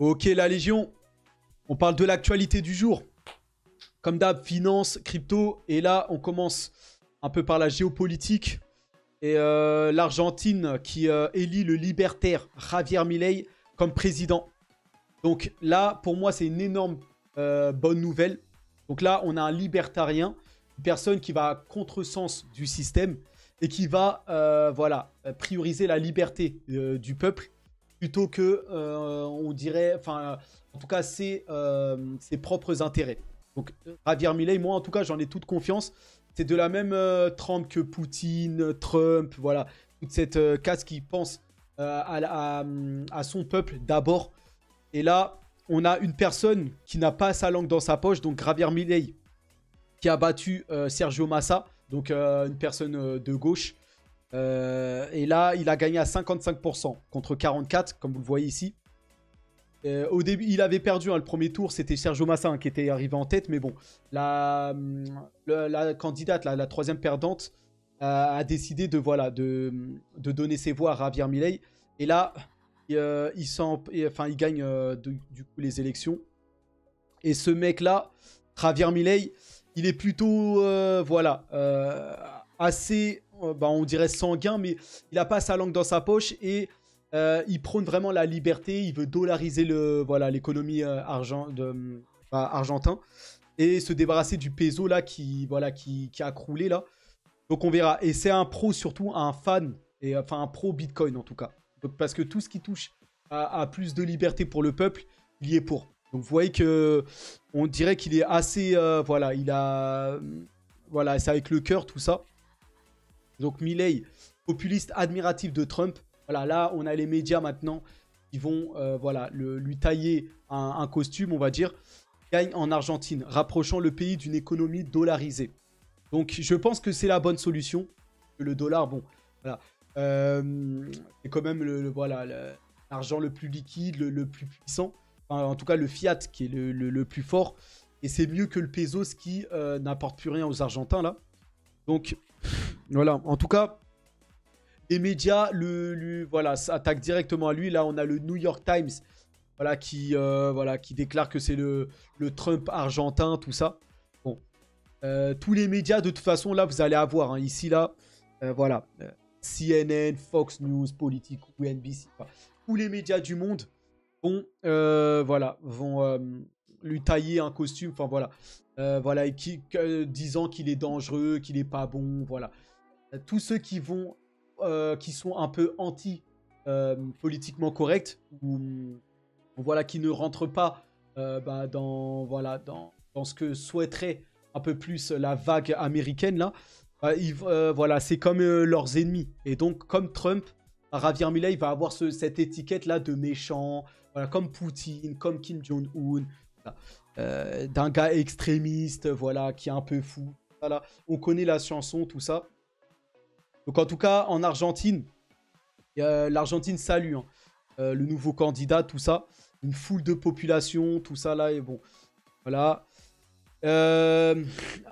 Ok, la Légion, on parle de l'actualité du jour. Comme d'hab, finance, crypto. Et là, on commence un peu par la géopolitique. Et l'Argentine qui élit le libertaire Javier Milei comme président. Donc là, pour moi, c'est une énorme bonne nouvelle. Donc là, on a un libertarien, une personne qui va à contresens du système et qui va voilà, prioriser la liberté du peuple plutôt que, on dirait, enfin, en tout cas, ses propres intérêts. Donc Javier Milei, moi, en tout cas, j'en ai toute confiance. C'est de la même trempe que Poutine, Trump, voilà. Toute cette caste qui pense à son peuple d'abord. Et là, on a une personne qui n'a pas sa langue dans sa poche, donc Javier Milei, qui a battu Sergio Massa, donc une personne de gauche. Et là, il a gagné à 55% contre 44%, comme vous le voyez ici. Au début, il avait perdu le premier tour, c'était Sergio Massa qui était arrivé en tête, mais bon, la candidate, la troisième perdante, a décidé de, voilà, de donner ses voix à Javier Milei. Et là, il gagne du coup les élections. Et ce mec-là, Javier Milei, il est plutôt, voilà, assez, on dirait sanguin, mais il n'a pas sa langue dans sa poche et il prône vraiment la liberté. Il veut dollariser l'économie argentin et se débarrasser du peso là qui a croulé là. Donc on verra. Et c'est un pro, surtout un fan, et enfin un pro Bitcoin en tout cas. Donc, parce que tout ce qui touche à plus de liberté pour le peuple, il y est pour. Donc vous voyez que on dirait qu'il est assez, voilà, il a, voilà, c'est avec le cœur tout ça. Donc Milei, populiste admiratif de Trump. Voilà, là on a les médias maintenant qui vont, voilà, lui tailler un costume, on va dire. Gagne en Argentine, rapprochant le pays d'une économie dollarisée. Donc je pense que c'est la bonne solution. Le dollar, bon, voilà, c'est quand même l'argent le plus liquide, le plus puissant. Enfin, en tout cas, le fiat qui est le plus fort. Et c'est mieux que le peso, ce qui n'apporte plus rien aux Argentins, là. Donc, voilà. En tout cas, les médias voilà, s'attaquent directement à lui. Là, on a le New York Times voilà, qui déclare que c'est le Trump argentin, tout ça. Bon. Tous les médias, de toute façon, là, vous allez avoir. Hein, ici, là, voilà. CNN, Fox News, Politico, NBC. Enfin, tous les médias du monde vont, lui tailler un costume. Enfin, voilà. Voilà, et disant qu'il est dangereux, qu'il n'est pas bon. Voilà. Tous ceux qui sont un peu politiquement corrects ou voilà, qui ne rentrent pas dans ce que souhaiterait un peu plus la vague américaine là, voilà, c'est comme leurs ennemis. Et donc, comme Trump, Javier Milei va avoir cette étiquette là de méchant, voilà, comme Poutine, comme Kim Jong-un, voilà, d'un gars extrémiste, voilà, qui est un peu fou. Voilà, on connaît la chanson, tout ça. Donc en tout cas, en Argentine, l'Argentine salue hein, le nouveau candidat, tout ça. Une foule de population, tout ça là, et bon, voilà.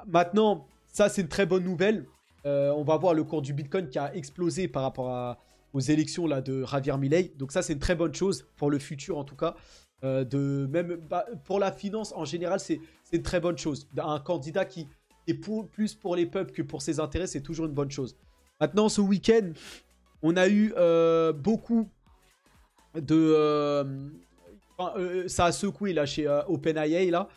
Maintenant, ça c'est une très bonne nouvelle. On va voir le cours du Bitcoin qui a explosé par rapport aux élections là, de Javier Milei. Donc ça c'est une très bonne chose pour le futur en tout cas. Pour la finance en général, c'est une très bonne chose. Un candidat qui est plus pour les peuples que pour ses intérêts, c'est toujours une bonne chose. Maintenant, ce week-end, on a eu beaucoup de... ça a secoué là chez OpenAI là.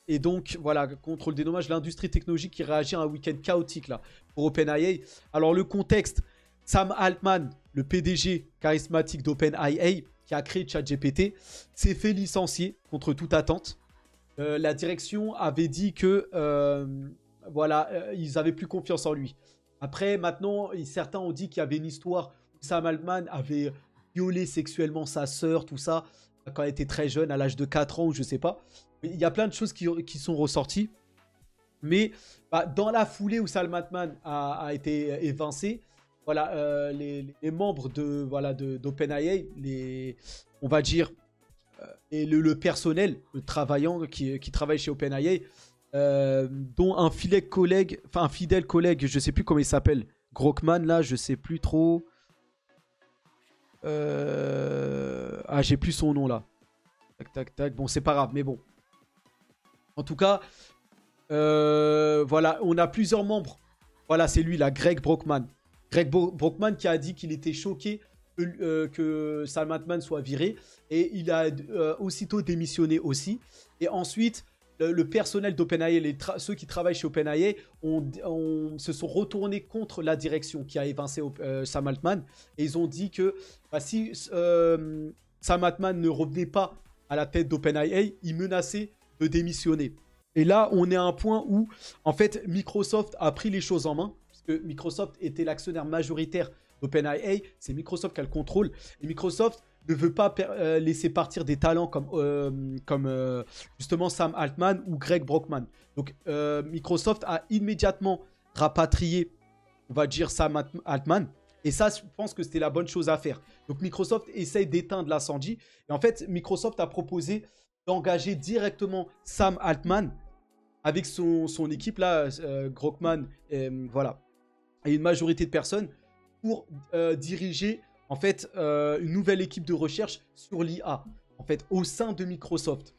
Et donc, voilà, contre le dédommage, l'industrie technologique qui réagit à un week-end chaotique là pour OpenAI. Alors, le contexte, Sam Altman, le PDG charismatique d'OpenAI, qui a créé ChatGPT, s'est fait licencier contre toute attente. La direction avait dit que, voilà, ils n'avaient plus confiance en lui. Après, maintenant, certains ont dit qu'il y avait une histoire où Sam Altman avait violé sexuellement sa sœur, tout ça, quand elle était très jeune, à l'âge de 4 ans ou je sais pas. Il y a plein de choses qui sont ressorties. Mais dans la foulée où Sam Altman a été évincé, voilà, les membres d'OpenAI, on va dire, et le personnel travaillant qui travaille chez OpenAI, dont un fidèle collègue, je sais plus comment il s'appelle, Grockman là, je sais plus trop. Ah, j'ai plus son nom là. Tac, tac, tac. Bon, c'est pas grave, mais bon. En tout cas, voilà, on a plusieurs membres. Voilà, c'est lui là, Greg Brockman. Brockman qui a dit qu'il était choqué que Sam Altman soit viré. Et il a aussitôt démissionné aussi. Et ensuite, le personnel d'OpenAI, ceux qui travaillent chez OpenAI, se sont retournés contre la direction qui a évincé Sam Altman. Et ils ont dit que bah, si Sam Altman ne revenait pas à la tête d'OpenAI, il menaçait de démissionner. Et là, on est à un point où, en fait, Microsoft a pris les choses en main, puisque Microsoft était l'actionnaire majoritaire d'OpenAI, c'est Microsoft qui a le contrôle, et Microsoft ne veut pas laisser partir des talents comme justement Sam Altman ou Greg Brockman. Donc, Microsoft a immédiatement rapatrié, on va dire, Sam Altman, et ça, je pense que c'était la bonne chose à faire. Donc, Microsoft essaye d'éteindre l'incendie, et en fait, Microsoft a proposé d'engager directement Sam Altman avec son équipe là, Brockman, voilà, et une majorité de personnes pour diriger en fait une nouvelle équipe de recherche sur l'IA en fait au sein de Microsoft.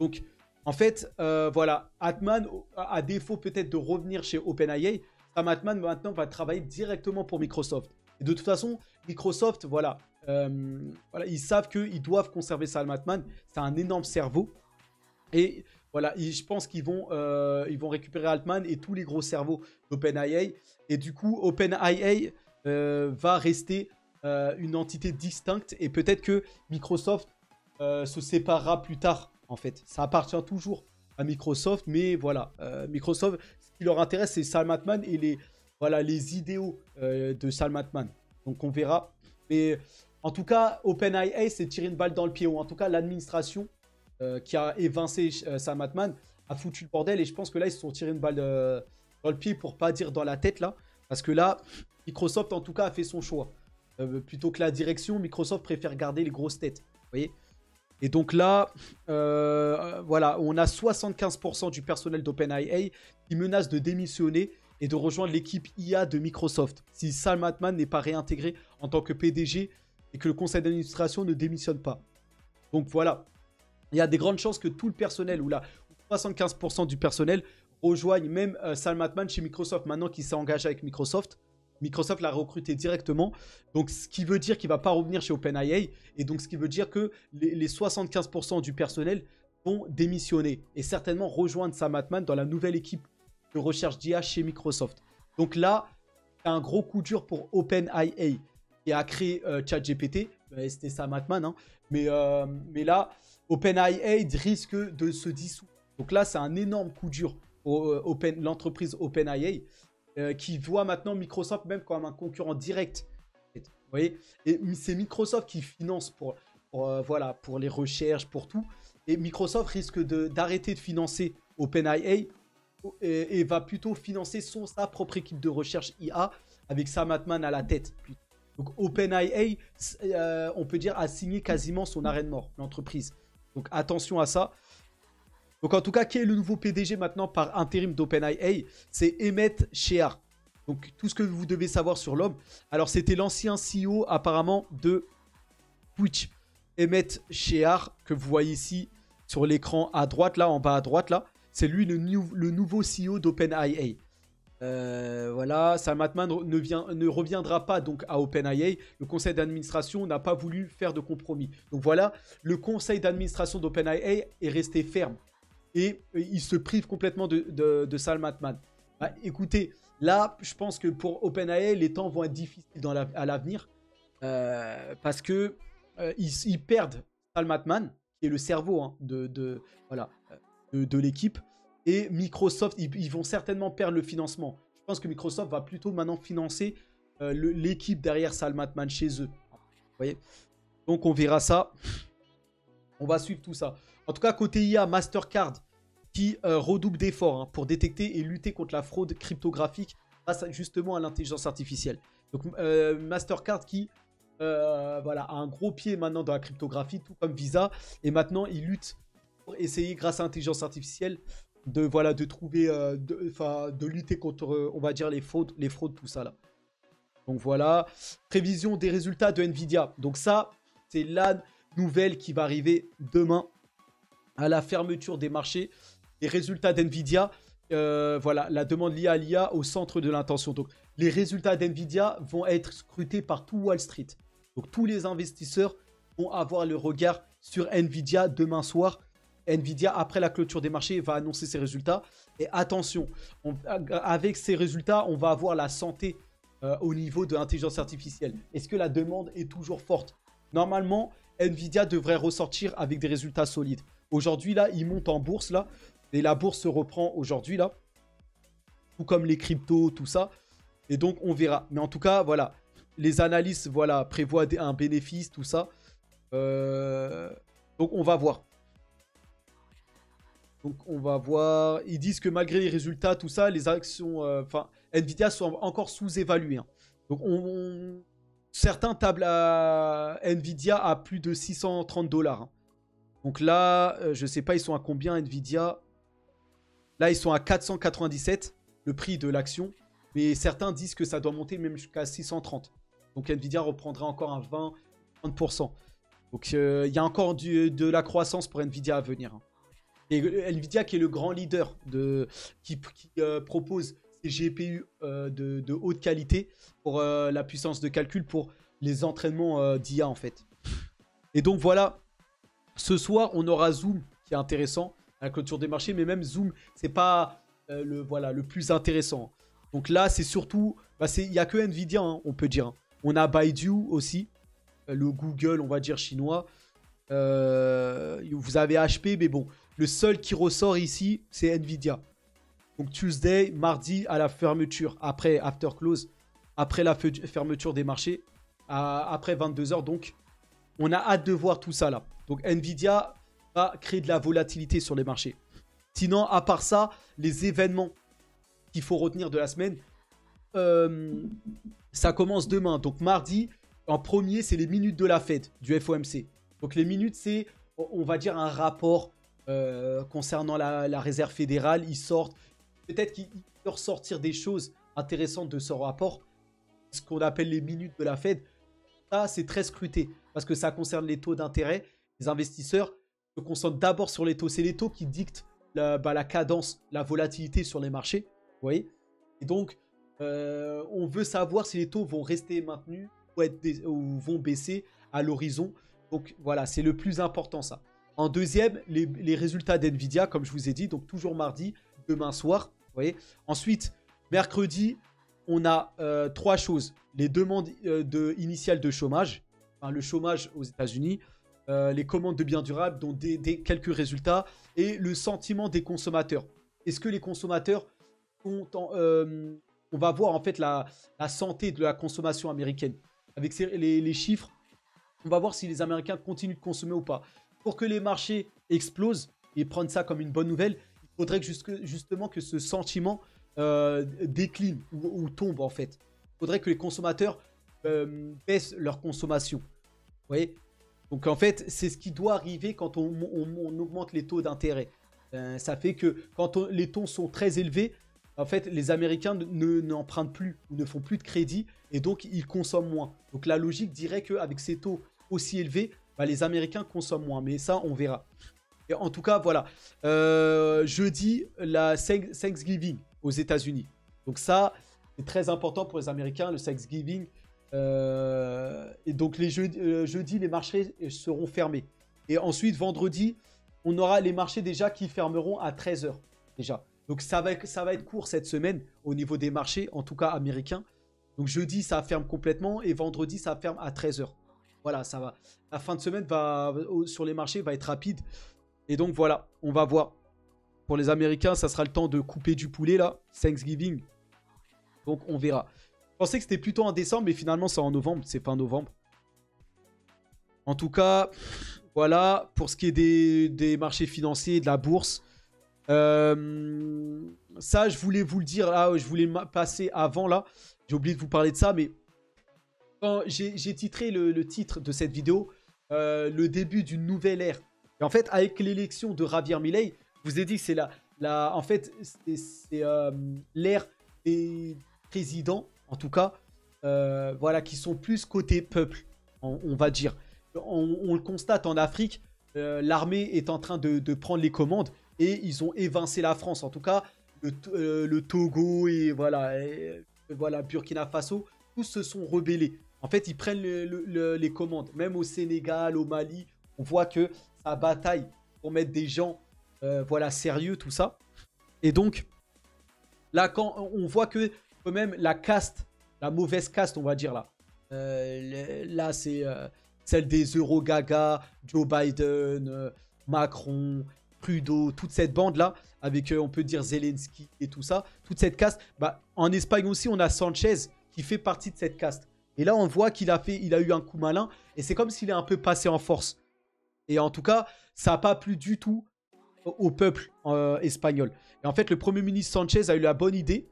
Donc en fait voilà, Altman, à défaut peut-être de revenir chez OpenAI, Sam Altman maintenant va travailler directement pour Microsoft. Et de toute façon, Microsoft, voilà, voilà, ils savent qu'ils doivent conserver Sam Altman. C'est un énorme cerveau. Et voilà, je pense qu'ils vont récupérer Altman et tous les gros cerveaux d'OpenAI. Et du coup, OpenAI va rester une entité distincte. Et peut-être que Microsoft se séparera plus tard, en fait. Ça appartient toujours à Microsoft. Mais voilà, Microsoft, ce qui leur intéresse, c'est Sam Altman et les idéaux de Sam Altman. Donc on verra. Mais en tout cas, OpenAI s'est tiré une balle dans le pied. Ou en tout cas, l'administration qui a évincé Sam Altman a foutu le bordel. Et je pense que là, ils se sont tirés une balle dans le pied pour pas dire dans la tête là. Parce que là, Microsoft en tout cas a fait son choix. Plutôt que la direction, Microsoft préfère garder les grosses têtes. Vous voyez ? Et donc là, voilà, on a 75% du personnel d'OpenAI qui menace de démissionner et de rejoindre l'équipe IA de Microsoft si Sam Altman n'est pas réintégré en tant que PDG et que le conseil d'administration ne démissionne pas. Donc voilà, il y a des grandes chances que tout le personnel, ou là, 75% du personnel, rejoigne même Sam Altman chez Microsoft. Maintenant qu'il s'est engagé avec Microsoft, Microsoft l'a recruté directement. Donc, ce qui veut dire qu'il ne va pas revenir chez OpenAI. Et donc, ce qui veut dire que les 75% du personnel vont démissionner et certainement rejoindre Sam Altman dans la nouvelle équipe de recherche d'IA chez Microsoft. Donc là, c'est un gros coup dur pour OpenAI qui a créé ChatGPT. C'était Sam Altman, hein. Mais là, OpenAI risque de se dissoudre. Donc là, c'est un énorme coup dur pour l'entreprise OpenAI qui voit maintenant Microsoft même comme un concurrent direct. Vous voyez ? Et c'est Microsoft qui finance voilà, pour les recherches, pour tout. Et Microsoft risque d'arrêter de financer OpenAI et va plutôt financer sa propre équipe de recherche IA avec Sam Altman à la tête. Donc OpenAI, on peut dire, a signé quasiment son arrêt de mort, l'entreprise. Donc attention à ça. Donc en tout cas, qui est le nouveau PDG maintenant par intérim d'OpenAI? C'est Emmett Shear. Donc tout ce que vous devez savoir sur l'homme. Alors c'était l'ancien CEO apparemment de Twitch. Emmett Shear, que vous voyez ici sur l'écran à droite, là, en bas à droite, là. C'est lui le nouveau CEO d'OpenAI. Voilà, Sam Altman ne reviendra pas donc à OpenAI. Le conseil d'administration n'a pas voulu faire de compromis. Donc voilà, le conseil d'administration d'OpenAI est resté ferme. Et il se prive complètement de Sam Altman. Bah, écoutez, là, je pense que pour OpenAI, les temps vont être difficiles à l'avenir. Parce que ils perdent Sam Altman, qui est le cerveau hein, de l'équipe. Et Microsoft, ils vont certainement perdre le financement. Je pense que Microsoft va plutôt maintenant financer l'équipe derrière Sam Altman chez eux. Vous voyez ? Donc on verra ça. On va suivre tout ça. En tout cas, côté IA, Mastercard qui redouble d'efforts hein, pour détecter et lutter contre la fraude cryptographique grâce justement à l'intelligence artificielle. Donc Mastercard qui voilà, a un gros pied maintenant dans la cryptographie, tout comme Visa. Et maintenant, il lutte pour essayer, grâce à l'intelligence artificielle, de trouver, de lutter contre, on va dire, les fraudes, tout ça là. Donc voilà, prévision des résultats de Nvidia. Donc ça, c'est là, nouvelle qui va arriver demain à la fermeture des marchés. Les résultats d'NVIDIA, voilà, la demande liée à l'IA au centre de l'intention. Donc, les résultats d'NVIDIA vont être scrutés par tout Wall Street. Donc, tous les investisseurs vont avoir le regard sur NVIDIA demain soir. NVIDIA, après la clôture des marchés, va annoncer ses résultats. Et attention, avec ces résultats, on va avoir la santé au niveau de l'intelligence artificielle. Est-ce que la demande est toujours forte? Normalement, NVIDIA devrait ressortir avec des résultats solides. Aujourd'hui, là, il monte en bourse, là. Et la bourse se reprend aujourd'hui, là. Tout comme les cryptos, tout ça. Et donc, on verra. Mais en tout cas, voilà. Les analystes, voilà, prévoient un bénéfice, tout ça. Donc, on va voir. Donc, on va voir. Ils disent que malgré les résultats, tout ça, les actions... Enfin, NVIDIA sont encore sous-évaluées. Hein. Donc, certains tablent à NVIDIA à plus de 630 $. Hein. Donc là, je ne sais pas, ils sont à combien NVIDIA? Là, ils sont à 497, le prix de l'action. Mais certains disent que ça doit monter même jusqu'à 630. Donc NVIDIA reprendra encore un 20-30%. Donc il y a encore de la croissance pour NVIDIA à venir. Hein. Et NVIDIA qui est le grand leader qui propose ces GPU de haute qualité pour la puissance de calcul pour les entraînements d'IA en fait. Et donc voilà, ce soir on aura Zoom qui est intéressant à la clôture des marchés, mais même Zoom c'est pas le plus intéressant. Donc là c'est surtout, il n'y a que NVIDIA hein, on peut dire. Hein. On a Baidu aussi, le Google on va dire chinois. Vous avez HP mais bon. Le seul qui ressort ici, c'est NVIDIA. Donc Tuesday, mardi, à la fermeture, après after close, après la fermeture des marchés, après 22 h. Donc, on a hâte de voir tout ça là. Donc NVIDIA va créer de la volatilité sur les marchés. Sinon, à part ça, les événements qu'il faut retenir de la semaine, ça commence demain. Donc mardi, en premier, c'est les minutes de la Fed, du FOMC. Donc les minutes, c'est, on va dire, un rapport... concernant la réserve fédérale, ils sortent. Peut-être qu'ils peuvent ressortir des choses intéressantes de ce rapport. Ce qu'on appelle les minutes de la Fed. Ça, c'est très scruté. Parce que ça concerne les taux d'intérêt. Les investisseurs se concentrent d'abord sur les taux. C'est les taux qui dictent la cadence, la volatilité sur les marchés. Vous voyez? Et donc, on veut savoir si les taux vont rester maintenus ou vont baisser à l'horizon. Donc, voilà, c'est le plus important, ça. En deuxième, les résultats d'NVIDIA, comme je vous ai dit, donc toujours mardi, demain soir. Vous voyez. Ensuite, mercredi, on a trois choses. Les demandes initiales de chômage, enfin, le chômage aux États-Unis, les commandes de biens durables, dont quelques résultats, et le sentiment des consommateurs. Est-ce que les consommateurs on va voir en fait la santé de la consommation américaine. Avec les chiffres, on va voir si les Américains continuent de consommer ou pas. Pour que les marchés explosent et prennent ça comme une bonne nouvelle, il faudrait que justement que ce sentiment décline ou tombe en fait. Il faudrait que les consommateurs baissent leur consommation. Vous voyez? Donc en fait, c'est ce qui doit arriver quand on augmente les taux d'intérêt. Ça fait que quand les taux sont très élevés, en fait, les Américains n'empruntent plus ou ne font plus de crédit et donc ils consomment moins. Donc la logique dirait qu'avec ces taux aussi élevés, les Américains consomment moins. Mais ça, on verra. Et en tout cas, voilà. Jeudi, la Thanksgiving aux États-Unis. Donc ça, c'est très important pour les Américains, le Thanksgiving. Et donc jeudi, les marchés seront fermés. Et ensuite, vendredi, on aura les marchés déjà qui fermeront à 13 h déjà. Donc ça va être court cette semaine au niveau des marchés, en tout cas américains. Donc jeudi, ça ferme complètement et vendredi, ça ferme à 13 h. Voilà, ça va. La fin de semaine sur les marchés va être rapide. Et donc voilà, on va voir. Pour les Américains, ça sera le temps de couper du poulet là, Thanksgiving. Donc on verra. Je pensais que c'était plutôt en décembre, mais finalement c'est en novembre, c'est fin novembre. En tout cas, voilà, pour ce qui est des marchés financiers, de la bourse. Ça, je voulais vous le dire, là, je voulais passer avant là. J'ai oublié de vous parler de ça, mais j'ai titré le titre de cette vidéo, le début d'une nouvelle ère. Et en fait, avec l'élection de Javier Milei, je vous ai dit que c'est en fait, c'est l'ère des présidents, en tout cas, voilà, qui sont plus côté peuple, on va dire. on le constate en Afrique, l'armée est en train de prendre les commandes et ils ont évincé la France. En tout cas, le Togo et voilà, Burkina Faso, tous se sont rebellés. En fait, ils prennent les commandes. Même au Sénégal, au Mali, on voit que ça bataille pour mettre des gens voilà, sérieux, tout ça. Et donc, là, quand on voit que quand même la caste, la mauvaise caste, on va dire là, là, c'est celle des Eurogaga, Joe Biden, Macron, Trudeau, toute cette bande-là, avec, on peut dire, Zelensky et tout ça, toute cette caste. Bah, en Espagne aussi, on a Sanchez qui fait partie de cette caste. Et là, on voit qu'il a eu un coup malin, et c'est comme s'il est un peu passé en force. Et en tout cas, ça n'a pas plu du tout au peuple espagnol. Et en fait, le Premier ministre Sanchez a eu la bonne idée,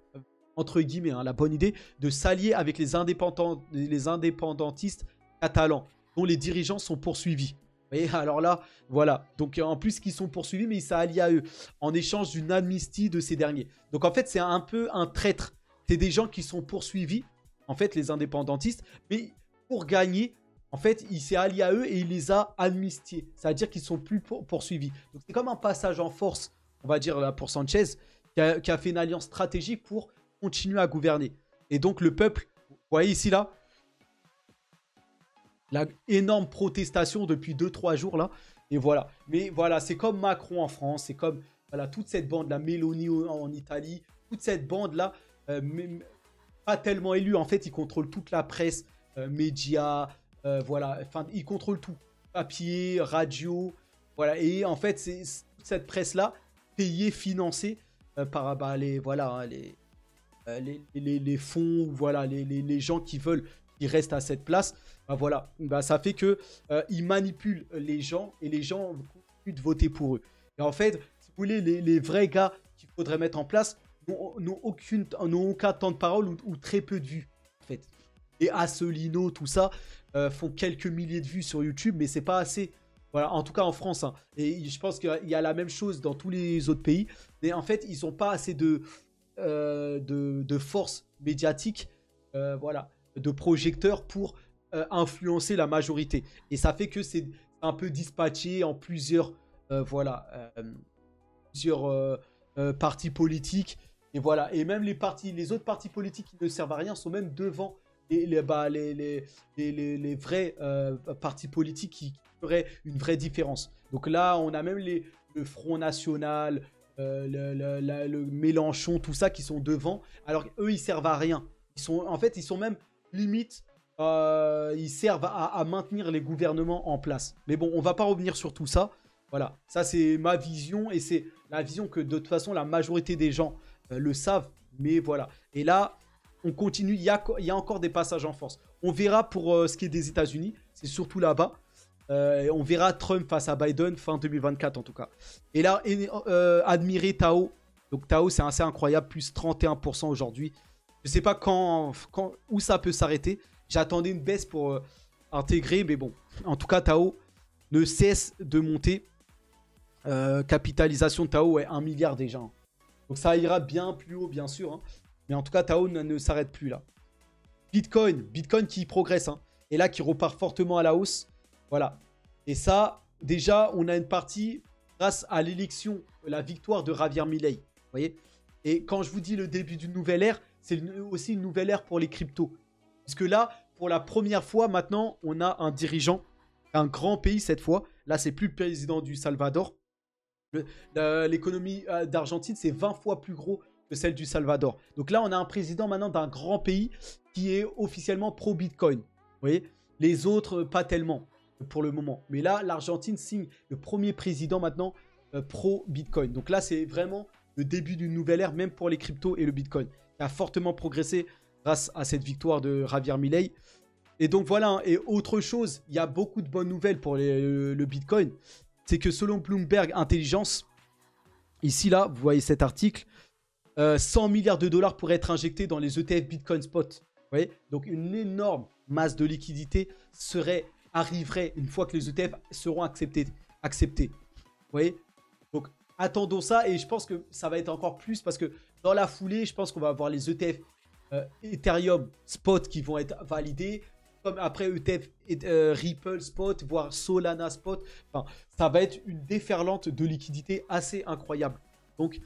entre guillemets, hein, la bonne idée de s'allier avec les indépendantistes catalans, dont les dirigeants sont poursuivis. Vous voyez, alors là, voilà. Donc en plus qu'ils sont poursuivis, mais il s'est allié à eux, en échange d'une amnistie de ces derniers. Donc en fait, c'est un peu un traître. C'est des gens qui sont poursuivis, en fait, les indépendantistes, mais pour gagner, en fait, il s'est allié à eux et il les a amnistiés. C'est-à-dire qu'ils ne sont plus poursuivis. Donc c'est comme un passage en force, on va dire, là, pour Sanchez, qui a fait une alliance stratégique pour continuer à gouverner. Et donc le peuple, vous voyez ici, là, la énorme protestation depuis 2-3 jours, là. Et voilà. Mais voilà, c'est comme Macron en France, c'est comme voilà, toute cette bande, la Mélanie en Italie, toute cette bande-là, pas tellement élue. En fait, ils contrôlent toute la presse, médias, voilà, enfin, ils contrôlent tout. Papier, radio, voilà. Et en fait, c'est toute cette presse-là, payée, financée par bah, voilà, hein, les fonds, voilà, les gens qui veulent qu'ils restent à cette place. Bah, voilà, bah, ça fait que ils manipulent les gens et les gens continuent de voter pour eux. Et en fait, si vous voulez, les vrais gars qu'il faudrait mettre en place n'ont aucun temps de parole ou très peu de vues, en fait. Et Asselineau, tout ça, font quelques milliers de vues sur YouTube, mais c'est pas assez. Voilà, en tout cas en France. Hein. Et je pense qu'il y a la même chose dans tous les autres pays. Mais en fait, ils n'ont pas assez de force médiatique, voilà, de projecteurs pour influencer la majorité. Et ça fait que c'est un peu dispatché en plusieurs, voilà, plusieurs partis politiques. Et voilà. Et même les autres partis politiques qui ne servent à rien sont même devant les vrais partis politiques qui feraient une vraie différence. Donc là, on a même le Front National, le Mélenchon, tout ça qui sont devant. Alors eux, ils servent à rien. En fait, ils sont même limite, ils servent à maintenir les gouvernements en place. Mais bon, on va pas revenir sur tout ça. Voilà, ça c'est ma vision et c'est la vision que de toute façon la majorité des gens le savent. Mais voilà. Et là, on continue. Il y a encore des passages en force. On verra pour ce qui est des États-Unis. C'est surtout là-bas. On verra Trump face à Biden fin 2024 en tout cas. Et là, admirer Tao. Donc Tao, c'est assez incroyable, plus 31% aujourd'hui. Je sais pas où ça peut s'arrêter. J'attendais une baisse pour intégrer, mais bon. En tout cas, Tao ne cesse de monter. Capitalisation de Tao est 1 milliard déjà. Hein. Donc ça ira bien plus haut, bien sûr. Hein. Mais en tout cas, Tao ne s'arrête plus là. Bitcoin qui progresse. Hein. Et là, qui repart fortement à la hausse. Voilà. Et ça, déjà, on a une partie grâce à l'élection, la victoire de Javier Milei. Vous voyez? Et quand je vous dis le début d'une nouvelle ère, c'est aussi une nouvelle ère pour les cryptos. Parce que là, pour la première fois, maintenant, on a un dirigeant, un grand pays cette fois. Là, c'est plus le président du Salvador. L'économie d'Argentine, c'est 20 fois plus gros que celle du Salvador. Donc là, on a un président maintenant d'un grand pays qui est officiellement pro-Bitcoin. Vous voyez? Les autres, pas tellement pour le moment. Mais là, l'Argentine signe le premier président maintenant pro-Bitcoin. Donc là, c'est vraiment le début d'une nouvelle ère, même pour les cryptos et le Bitcoin, qui a fortement progressé grâce à cette victoire de Javier Milei. Et donc voilà, hein. Et autre chose, il y a beaucoup de bonnes nouvelles pour le Bitcoin. C'est que selon Bloomberg Intelligence, ici là, vous voyez cet article, 100 milliards de dollars pourraient être injectés dans les ETF Bitcoin Spot. Vous voyez? Donc une énorme masse de liquidité arriverait une fois que les ETF seront acceptés. Vous voyez? Donc attendons ça et je pense que ça va être encore plus parce que dans la foulée, je pense qu'on va avoir les ETF Ethereum Spot qui vont être validés. comme après ETF, Ripple Spot, voire Solana Spot. Enfin, ça va être une déferlante de liquidité assez incroyable. Donc,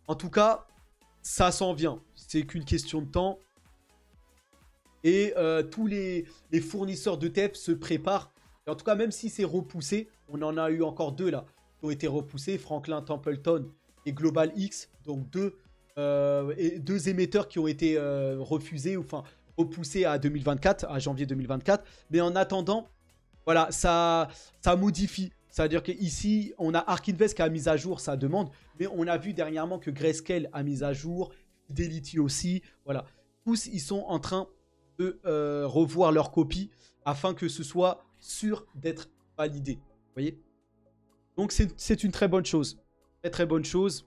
en tout cas, ça s'en vient. C'est qu'une question de temps. Et tous les fournisseurs d'ETF se préparent. Et en tout cas, même si c'est repoussé, on en a eu encore 2 là, qui ont été repoussés, Franklin Templeton et Global X. Donc deux émetteurs qui ont été refusés, ou enfin repoussés à 2024, à janvier 2024. Mais en attendant, voilà, ça modifie. C'est-à-dire qu'ici, on a Ark Invest qui a mis à jour sa demande, mais on a vu dernièrement que Grayscale a mis à jour, Fidelity aussi. Voilà, tous ils sont en train de revoir leur copie afin que ce soit sûr d'être validé. Vous voyez? Donc c'est une très bonne chose. Très très bonne chose.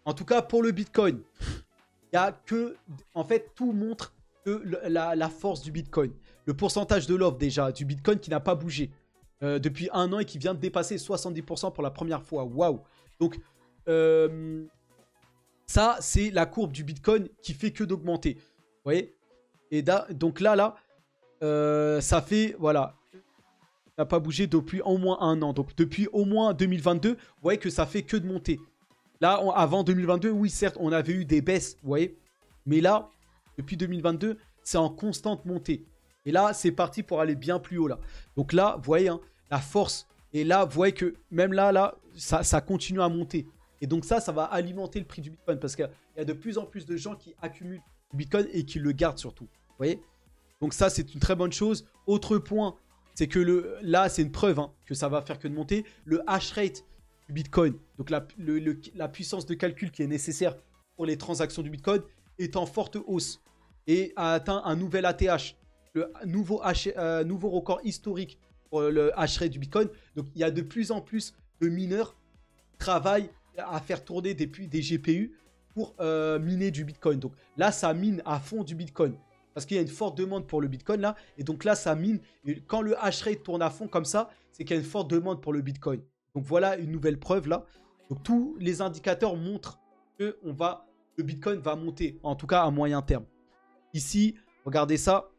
En tout cas, pour le Bitcoin, il y a que... En fait, tout montre que la force du Bitcoin. Le pourcentage de l'offre déjà du Bitcoin qui n'a pas bougé depuis 1 an et qui vient de dépasser 70% pour la première fois. Waouh! Donc, ça, c'est la courbe du Bitcoin qui fait que d'augmenter. Vous voyez? Et donc là, ça fait... Voilà. Ça n'a pas bougé depuis au moins 1 an. Donc, depuis au moins 2022, vous voyez que ça fait que de monter. Là, avant 2022, oui, certes, on avait eu des baisses, vous voyez. Mais là, depuis 2022, c'est en constante montée. Et là, c'est parti pour aller bien plus haut, là. Donc là, vous voyez, hein, la force. Et là, vous voyez que même là, ça continue à monter. Et donc ça va alimenter le prix du Bitcoin. Parce qu'il y a de plus en plus de gens qui accumulent du Bitcoin et qui le gardent surtout. Vous voyez? Donc ça, c'est une très bonne chose. Autre point, c'est que là, c'est une preuve hein, que ça va faire que de monter. Le hash rate du Bitcoin, donc la puissance de calcul qui est nécessaire pour les transactions du Bitcoin, est en forte hausse et a atteint un nouvel ATH, le nouveau record historique pour le hash rate du Bitcoin. Donc il y a de plus en plus de mineurs qui travaillent à faire tourner des GPU pour miner du Bitcoin. Donc là, ça mine à fond du Bitcoin. Parce qu'il y a une forte demande pour le Bitcoin là. Et donc là, ça mine. Et quand le hash rate tourne à fond comme ça, c'est qu'il y a une forte demande pour le Bitcoin. Donc voilà une nouvelle preuve là. Donc tous les indicateurs montrent que le Bitcoin va monter. En tout cas à moyen terme. Ici, regardez ça.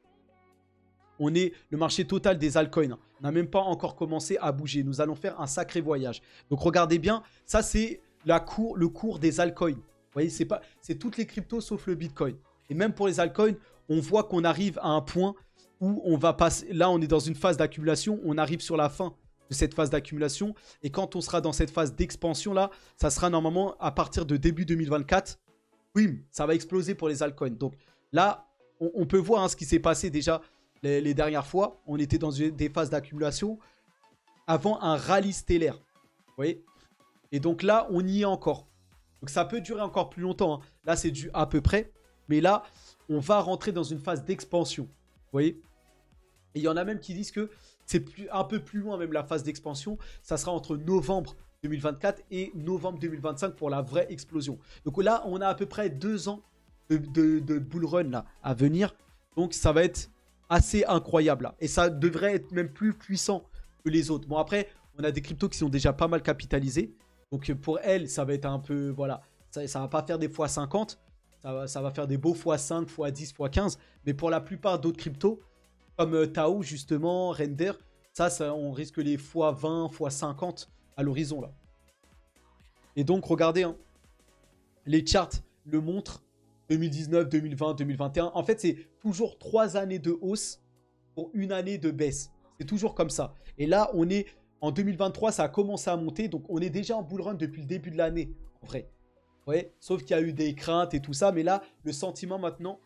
On est le marché total des altcoins. On n'a même pas encore commencé à bouger. Nous allons faire un sacré voyage. Donc regardez bien. Ça c'est le cours des altcoins. Vous voyez, c'est toutes les cryptos sauf le Bitcoin. Et même pour les altcoins, on voit qu'on arrive à un point où on va passer. Là, on est dans une phase d'accumulation. On arrive sur la fin de cette phase d'accumulation. Et quand on sera dans cette phase d'expansion là, ça sera normalement à partir de début 2024. Oui, ça va exploser pour les altcoins. Donc là, on peut voir hein, ce qui s'est passé déjà les dernières fois. On était dans des phases d'accumulation avant un rallye stellaire. Vous voyez? Et donc là, on y est encore. Donc ça peut durer encore plus longtemps. Hein. Là, c'est du à peu près. Mais là, on va rentrer dans une phase d'expansion. Vous voyez? Et il y en a même qui disent que c'est un peu plus loin même la phase d'expansion. Ça sera entre novembre 2024 et novembre 2025 pour la vraie explosion. Donc là, on a à peu près 2 ans de bull run là, à venir. Donc ça va être assez incroyable là. Et ça devrait être même plus puissant que les autres. Bon après, on a des cryptos qui sont déjà pas mal capitalisés. Donc pour elles, ça va être un peu... Voilà, ça va pas faire des x50. Ça va faire des beaux x5, x10, x15. Mais pour la plupart d'autres cryptos, comme Tao justement, Render, ça on risque les x20, x50 à l'horizon là. Et donc regardez, hein, les charts le montrent, 2019, 2020, 2021. En fait, c'est toujours 3 années de hausse pour 1 année de baisse. C'est toujours comme ça. Et là, on est en 2023, ça a commencé à monter. Donc on est déjà en bull run depuis le début de l'année, en vrai. Ouais, sauf qu'il y a eu des craintes et tout ça. Mais là, le sentiment maintenant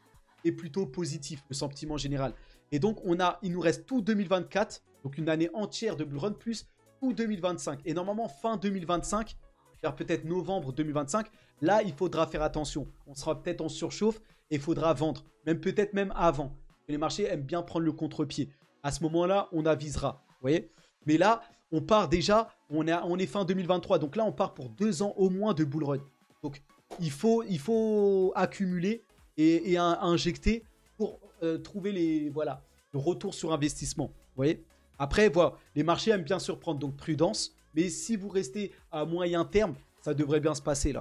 est plutôt positif, le sentiment général. Et donc, il nous reste tout 2024, donc une année entière de bull run, plus tout 2025. Et normalement, fin 2025, vers peut-être novembre 2025, là, il faudra faire attention. On sera peut-être en surchauffe et il faudra vendre. Peut-être même avant. Les marchés aiment bien prendre le contre-pied. À ce moment-là, on avisera. Vous voyez? Mais là, on part déjà, on est fin 2023. Donc là, on part pour 2 ans au moins de bull run. Donc, il faut accumuler et injecter pour trouver le retour sur investissement. Vous voyez? Après, voilà, les marchés aiment bien surprendre, donc prudence. Mais si vous restez à moyen terme, ça devrait bien se passer là.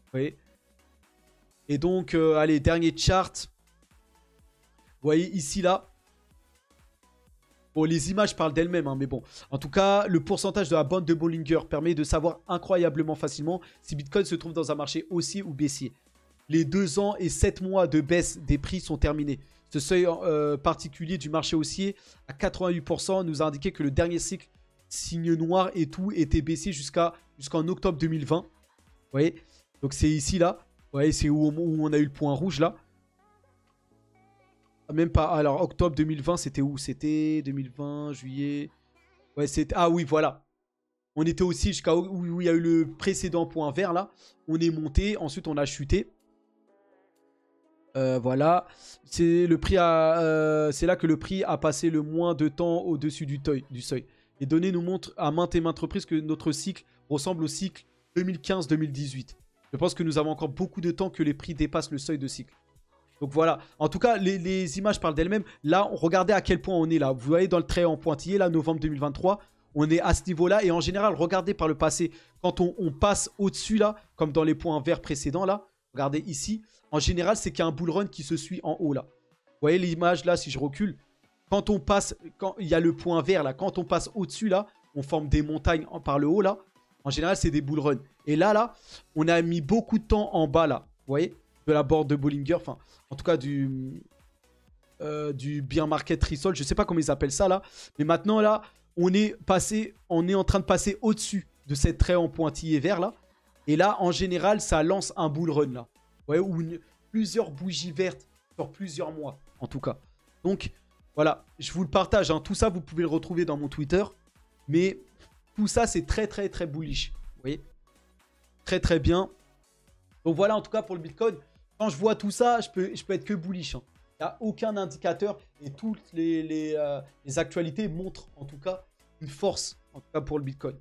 Vous voyez? Et donc, allez, dernier chart. Vous voyez ici là, Bon, les images parlent d'elles-mêmes, hein, mais bon. En tout cas, le pourcentage de la bande de Bollinger permet de savoir incroyablement facilement si Bitcoin se trouve dans un marché haussier ou baissier. Les 2 ans et 7 mois de baisse des prix sont terminés. Ce seuil particulier du marché haussier à 88% nous a indiqué que le dernier cycle signe noir et tout était baissé jusqu'en octobre 2020. Vous voyez? Donc c'est ici, là. Vous voyez, c'est où on a eu le point rouge, là. Même pas. Alors, octobre 2020, c'était où? C'était 2020, juillet. Ouais, c'était. Ah oui, voilà. On était aussi jusqu'à où il y a eu le précédent point vert, là. On est monté. Ensuite, on a chuté. Voilà. C'est là que le prix a passé le moins de temps au-dessus du seuil. Les données nous montrent à maintes et maintes reprises que notre cycle ressemble au cycle 2015-2018. Je pense que nous avons encore beaucoup de temps que les prix dépassent le seuil de cycle. Donc voilà, en tout cas, les images parlent d'elles-mêmes. Là, regardez à quel point on est là. Vous voyez dans le trait en pointillé, là, novembre 2023, on est à ce niveau-là. Et en général, regardez par le passé, quand on passe au-dessus, là, comme dans les points verts précédents, là, regardez ici. En général, c'est qu'il y a un bull run qui se suit en haut, là. Vous voyez l'image, là, si je recule. Quand il y a le point vert, là, quand on passe au-dessus, là, on forme des montagnes par le haut, là. En général, c'est des bull runs. Et là, on a mis beaucoup de temps en bas, là. Vous voyez, de la board de Bollinger, enfin, en tout cas du bear market result, je sais pas comment ils appellent ça là, mais maintenant là, on est en train de passer au-dessus de cette trait en pointillé vert là, et là, en général, ça lance un bull run là, ouais, ou plusieurs bougies vertes sur plusieurs mois, en tout cas. Donc, voilà, je vous le partage, hein. Tout ça, vous pouvez le retrouver dans mon Twitter, mais tout ça, c'est très, très, très bullish, vous voyez, très, très bien. Donc voilà, en tout cas, pour le Bitcoin. Quand je vois tout ça, je peux être que bullish. Hein. Il n'y a aucun indicateur et toutes les actualités montrent en tout cas une force, en tout cas pour le Bitcoin.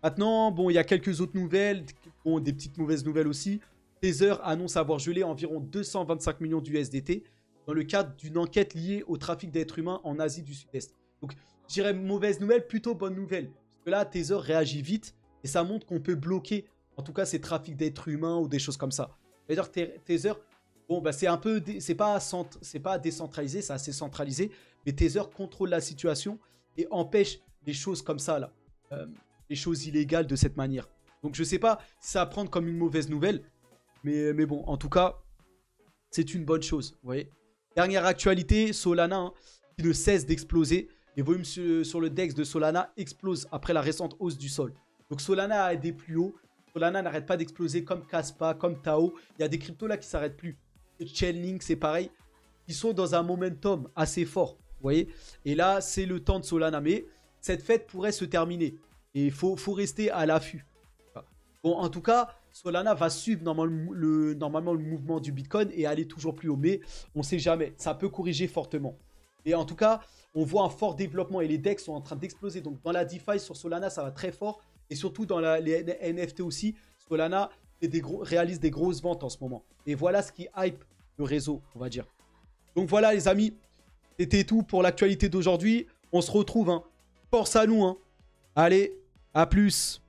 Maintenant, bon, il y a quelques autres nouvelles, bon, des petites mauvaises nouvelles aussi. Tether annonce avoir gelé environ 225 millions d'USDT dans le cadre d'une enquête liée au trafic d'êtres humains en Asie du Sud-Est. Donc, je dirais mauvaise nouvelle, plutôt bonne nouvelle. Parce que là, Tether réagit vite et ça montre qu'on peut bloquer, en tout cas, ces trafics d'êtres humains ou des choses comme ça. C'est-à-dire Tether, bon, bah, c'est un peu, c'est pas décentralisé, c'est assez centralisé, mais Tether contrôle la situation et empêche les choses comme ça, là, les choses illégales de cette manière. Donc je sais pas si ça va prendre comme une mauvaise nouvelle, mais bon, en tout cas, c'est une bonne chose, vous voyez. Dernière actualité, Solana, hein, qui ne cesse d'exploser. Les volumes sur le DEX de Solana explosent après la récente hausse du sol. Donc Solana a des plus hauts. Solana n'arrête pas d'exploser comme Kaspa, comme Tao. Il y a des cryptos là qui ne s'arrêtent plus. Chainlink, c'est pareil. Ils sont dans un momentum assez fort. Vous voyez? Et là, c'est le temps de Solana. Mais cette fête pourrait se terminer. Et il faut rester à l'affût. Bon, en tout cas, Solana va suivre normalement le mouvement du Bitcoin et aller toujours plus haut. Mais on ne sait jamais. Ça peut corriger fortement. Et en tout cas, on voit un fort développement et les DEX sont en train d'exploser. Donc, dans la DeFi sur Solana, ça va très fort. Et surtout dans les NFT aussi, Solana réalise des grosses ventes en ce moment. Et voilà ce qui hype le réseau, on va dire. Donc voilà les amis, c'était tout pour l'actualité d'aujourd'hui. On se retrouve, hein. Force à nous, hein. Allez, à plus.